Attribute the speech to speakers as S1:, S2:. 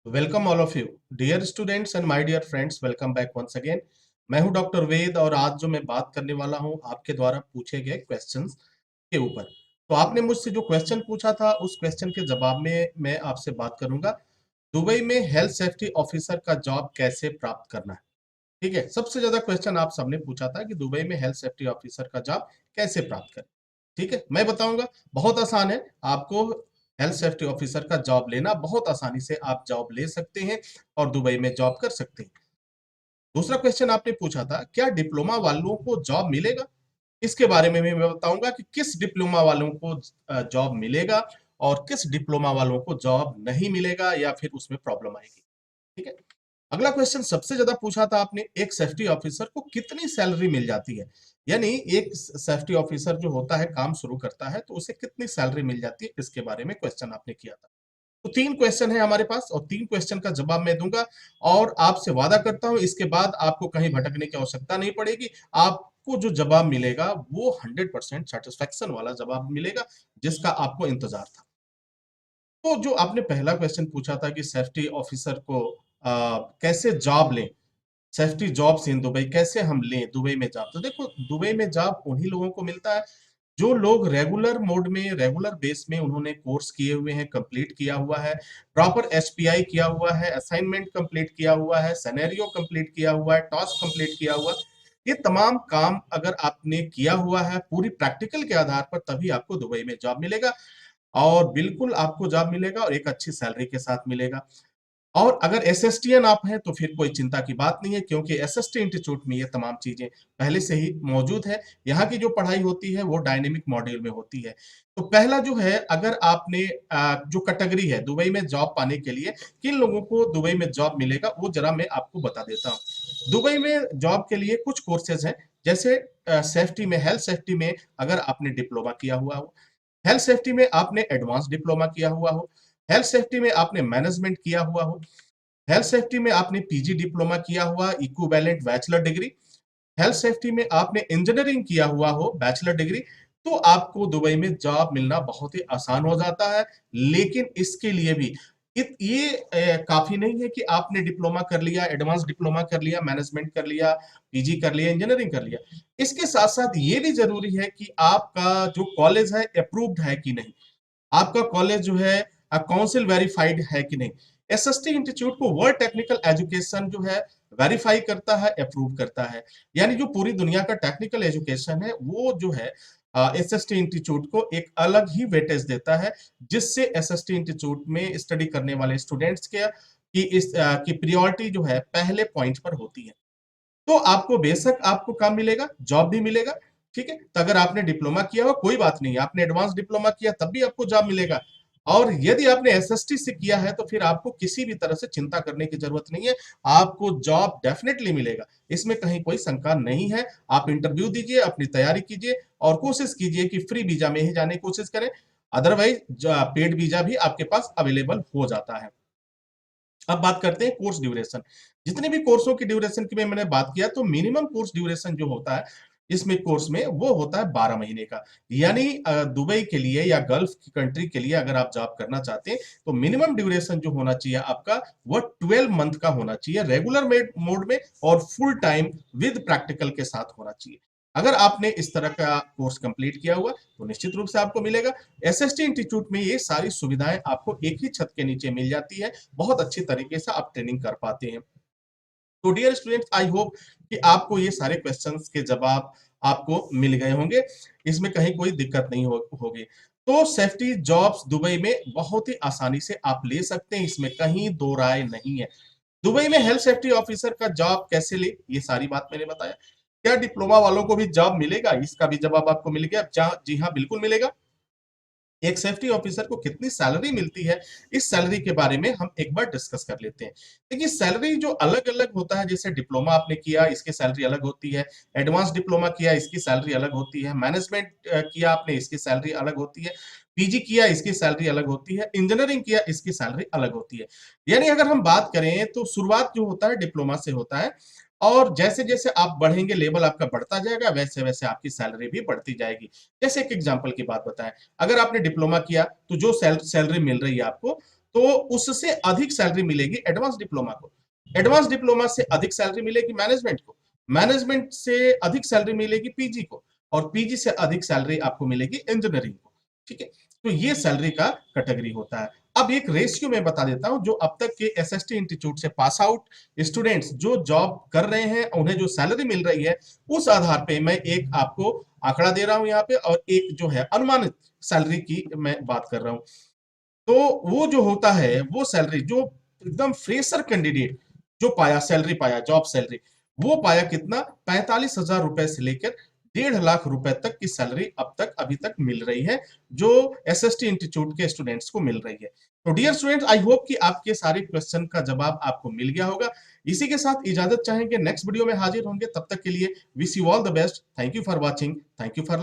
S1: Welcome all of you dear students and my dear friends. Welcome back once again. मैं हूं doctor वेद और आज जो मैं बात करने वाला हूं आपके द्वारा पूछे गए क्वेश्चंस के ऊपर। तो आपने मुझसे जो क्वेश्चन पूछा था उस क्वेश्चन के जवाब में मैं आपसे बात करूंगा, दुबई में हेल्थ सेफ्टी ऑफिसर का जॉब कैसे प्राप्त करना है। ठीक है, सबसे ज्यादा क्वेश्चन आप सबने पूछा था कि दुबई में हेल्थ सेफ्टी ऑफिसर का जॉब कैसे प्राप्त करें। ठीक है, मैं बताऊंगा। बहुत आसान है, आपको हेल्थ सेफ्टी ऑफिसर का जॉब लेना बहुत आसानी से आप जॉब ले सकते हैं और दुबई में जॉब कर सकते हैं। दूसरा क्वेश्चन आपने पूछा था, क्या डिप्लोमा वालों को जॉब मिलेगा। इसके बारे में भी मैं बताऊंगा कि किस डिप्लोमा वालों को जॉब मिलेगा और किस डिप्लोमा वालों को जॉब नहीं मिलेगा या फिर उसमें प्रॉब्लम आएगी। ठीक है। अगला क्वेश्चन सबसे ज्यादा पूछा था आपने, एक सेफ्टी ऑफिसर को कितनी सैलरी मिल जाती है। यानी एक सेफ्टी ऑफिसर जो होता है काम शुरू करता है तो उसे कितनी सैलरी मिल जाती है, इसके बारे में क्वेश्चन आपने किया था। तो तीन क्वेश्चन है हमारे पास और तीन क्वेश्चन का जवाब मैं दूंगा और आपसे वादा करता हूं इसके बाद आपको कहीं भटकने की आवश्यकता नहीं पड़ेगी। आपको जो जवाब मिलेगा वो 100% सेटिस्फेक्शन वाला जवाब मिलेगा जिसका आपको इंतजार था। तो जो आपने पहला क्वेश्चन पूछा था कि सेफ्टी ऑफिसर को कैसे जॉब लें, सेफ्टी जॉब्स इन दुबई कैसे हम लें दुबई में जॉब। तो देखो, दुबई में जॉब उन्हीं लोगों को मिलता है जो लोग रेगुलर मोड में, रेगुलर बेस में उन्होंने कोर्स किए हुए हैं, कंप्लीट किया हुआ है, प्रॉपर एसपीआई किया हुआ है, असाइनमेंट कंप्लीट किया हुआ है, सिनेरियो कंप्लीट किया हुआ है, टास्क कंप्लीट किया हुआ। ये तमाम काम अगर आपने किया हुआ है पूरी प्रैक्टिकल के आधार पर, तभी आपको दुबई में जॉब मिलेगा और बिल्कुल आपको जॉब मिलेगा और एक अच्छी सैलरी के साथ मिलेगा। और अगर एसएसटीएन आप हैं तो फिर कोई चिंता की बात नहीं है, क्योंकि एसएसटी इंस्टीट्यूट में ये तमाम चीजें पहले से ही मौजूद है। यहाँ की जो पढ़ाई होती है वो डायनेमिक मॉड्यूल में होती है। तो पहला जो है, अगर आपने जो कैटेगरी है दुबई में जॉब पाने के लिए किन लोगों को दुबई में जॉब मिलेगा वो जरा मैं आपको बता देता हूँ। दुबई में जॉब के लिए कुछ कोर्सेज हैं, जैसे सेफ्टी में, हेल्थ सेफ्टी में अगर आपने डिप्लोमा किया हुआ हो, हेल्थ सेफ्टी में आपने एडवांस डिप्लोमा किया हुआ हो, हेल्थ सेफ्टी में आपने मैनेजमेंट किया हुआ हो, हेल्थ सेफ्टी में आपने पीजी डिप्लोमा किया हुआ equivalent bachelor degree, health safety में आपने इंजीनियरिंग किया हुआ हो बैचलर डिग्री, तो आपको दुबई में जॉब मिलना बहुत ही आसान हो जाता है। लेकिन इसके लिए भी ये काफी नहीं है कि आपने डिप्लोमा कर लिया, एडवांस डिप्लोमा कर लिया, मैनेजमेंट कर लिया, पीजी कर लिया, इंजीनियरिंग कर लिया। इसके साथ साथ ये भी जरूरी है कि आपका जो कॉलेज है अप्रूव्ड है कि नहीं, आपका कॉलेज जो है काउंसिल वेरीफाइड है कि नहीं। एसएसटी इंस्टीट्यूट को वर्ल्ड टेक्निकल एजुकेशन जो है वेरीफाई करता है, अप्रूव करता है। यानी जो पूरी दुनिया का टेक्निकल एजुकेशन है वो जो है एसएसटी इंस्टीट्यूट को एक अलग ही वेटेज देता है, जिससे एसएसटी इंस्टीट्यूट में स्टडी करने वाले स्टूडेंट्स के की इस की प्रायोरिटी जो है पहले पॉइंट पर होती है। तो आपको बेशक आपको काम मिलेगा, जॉब भी मिलेगा। ठीक है, तो अगर आपने डिप्लोमा किया हो कोई बात नहीं, आपने एडवांस डिप्लोमा किया तब भी आपको जॉब मिलेगा। और यदि आपने एसएसटी से किया है तो फिर आपको किसी भी तरह से चिंता करने की जरूरत नहीं है, आपको जॉब डेफिनेटली मिलेगा, इसमें कहीं कोई शंका नहीं है। आप इंटरव्यू दीजिए, अपनी तैयारी कीजिए और कोशिश कीजिए कि फ्री वीजा में ही जाने की कोशिश करें। अदरवाइज पेड वीजा भी आपके पास अवेलेबल हो जाता है। अब बात करते हैं कोर्स ड्यूरेशन। जितने भी कोर्सों की ड्यूरेशन की मैंने बात किया, तो मिनिमम कोर्स ड्यूरेशन जो होता है इसमें कोर्स में वो होता है 12 महीने का। यानी दुबई के लिए या गल्फ की कंट्री के लिए अगर आप जॉब करना चाहते हैं तो मिनिमम ड्यूरेशन जो होना चाहिए आपका वो 12 मंथ का होना चाहिए, रेगुलर मोड में और फुल टाइम विद प्रैक्टिकल के साथ होना चाहिए। अगर आपने इस तरह का कोर्स कंप्लीट किया हुआ तो निश्चित रूप से आपको मिलेगा। एसएसटी इंस्टीट्यूट में ये सारी सुविधाएं आपको एक ही छत के नीचे मिल जाती है, बहुत अच्छी तरीके से आप ट्रेनिंग कर पाते हैं। तो डियर स्टूडेंट्स, आई होप कि आपको ये सारे क्वेश्चंस के जवाब आपको मिल गए होंगे, इसमें कहीं कोई दिक्कत नहीं होगी। तो सेफ्टी जॉब्स दुबई में बहुत ही आसानी से आप ले सकते हैं, इसमें कहीं दो राय नहीं है। दुबई में हेल्थ सेफ्टी ऑफिसर का जॉब कैसे ले, ये सारी बात मैंने बताया। क्या डिप्लोमा वालों को भी जॉब मिलेगा, इसका भी जवाब आपको मिल गया। जी हाँ, बिल्कुल मिलेगा। एक सेफ्टी ऑफिसर को कितनी सैलरी मिलती है, इस सैलरी के बारे में हम एक बार डिस्कस कर लेते हैं। देखिए, सैलरी जो अलग अलग होता है, जैसे डिप्लोमा आपने किया इसकी सैलरी अलग होती है, एडवांस डिप्लोमा किया इसकी सैलरी अलग होती है, मैनेजमेंट किया आपने इसकी सैलरी अलग होती है, पीजी किया इसकी सैलरी अलग होती है, इंजीनियरिंग किया इसकी सैलरी अलग होती है। यानी अगर हम बात करें तो शुरुआत जो होता है डिप्लोमा से होता है और जैसे जैसे आप बढ़ेंगे, लेवल आपका बढ़ता जाएगा, वैसे वैसे आपकी सैलरी भी बढ़ती जाएगी। जैसे एक एग्जांपल की बात बताएं, अगर आपने डिप्लोमा किया तो जो सैलरी मिल रही है आपको तो उससे अधिक सैलरी मिलेगी एडवांस डिप्लोमा को, एडवांस डिप्लोमा से अधिक सैलरी मिलेगी मैनेजमेंट को, मैनेजमेंट से अधिक सैलरी मिलेगी पीजी को, और पीजी से अधिक सैलरी आपको मिलेगी इंजीनियरिंग को। ठीक है, तो ये सैलरी का कैटेगरी होता है। अब एक रेशियो मैं बता देता हूं, जो अब तक के एसएसटी इंस्टीट्यूट से पास आउट स्टूडेंट्स जो जॉब कर रहे हैं, उन्हें जो सैलरी मिल रही है, उस आधार पे मैं एक आपको आंकड़ा दे रहा हूं यहाँ पे, और एक जो है अनुमानित सैलरी की मैं बात कर रहा हूं। तो वो जो होता है, वो सैलरी जो एकदम फ्रेशर कैंडिडेट जो पाया, सैलरी पाया, जॉब सैलरी, वो पाया कितना, 45,000 रुपए से लेकर 1.5 लाख रुपए तक की सैलरी अब तक अभी तक मिल रही है, जो एसएसटी इंस्टीट्यूट के स्टूडेंट्स को मिल रही है। तो डियर स्टूडेंट्स, आई होप कि आपके सारे क्वेश्चन का जवाब आपको मिल गया होगा। इसी के साथ इजाजत चाहेंगे, नेक्स्ट वीडियो में हाजिर होंगे, तब तक के लिए wish you all the best. Thank you for watching, thank you for